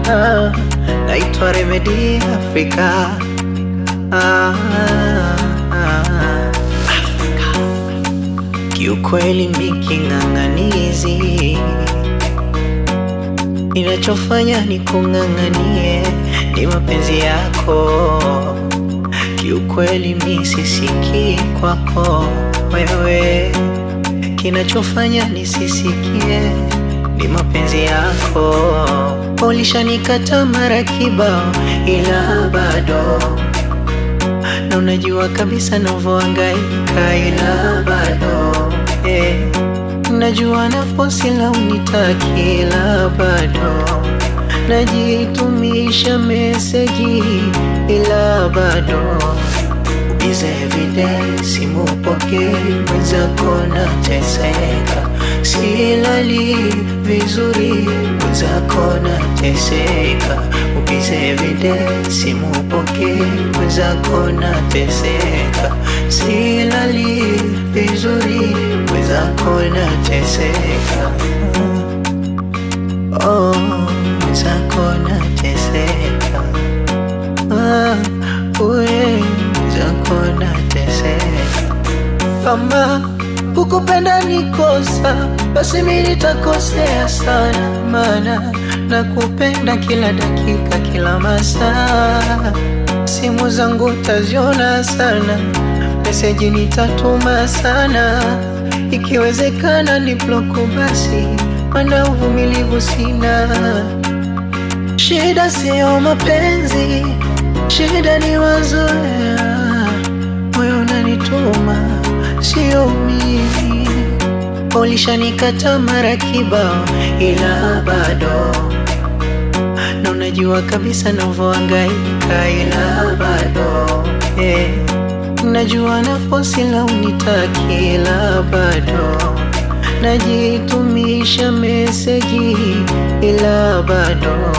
Naitwa Remedy Africa. Africa. Kiukweli miking'ang'anizi, ninachofanya ni kung'ang'anie, ni mapenzi yako. Kiukweli mi sisiki kwako wewe, kinachofanya nisisikie ni mapenzi yako. Ulishanikata mara kibao, ila bado na unajua kabisa navyohangaika, ila bado najua nafosi la unitaki, ila bado najitumisha meseji, ila bado ubize everyday, simu pokei, mwenzako nateseka, silali vizuri, mwenzako nateseka. Ubize everyday, simu pokei, mwenzako nateseka, silali vizuri, mwenzako nateseka. Oh, mwenzako nateseka. Mwenzako nateseka. Kama kukupenda ni kosa, basi mimi nitakosea sana, maana nakupenda kila dakika, kila masaa. Simu zangu taziona sana, meseji nitatuma sana, ikiwezekana ni bloku basi, maana uvumilivu sina. Shida sio mapenzi, shida ni mazoea, moyo unanituma sio mimi. Ulishanikata mara kibao, ila bado na unajua kabisa navyohangaika, ila bado najua nafosi la unitaki, ila bado najitumisha meseji, ila bado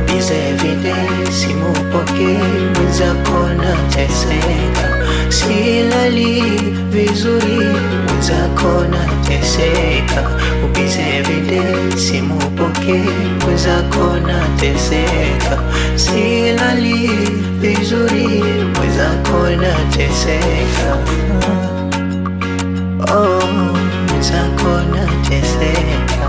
ubize everyday, simu pokei, mwenzako nateseka, silali vizuri, mwenzako nateseka. Ubize everyday, simu pokei, mwenzako nateseka, silali vizuri, mwenzako nateseka. Oh, mwenzako nateseka.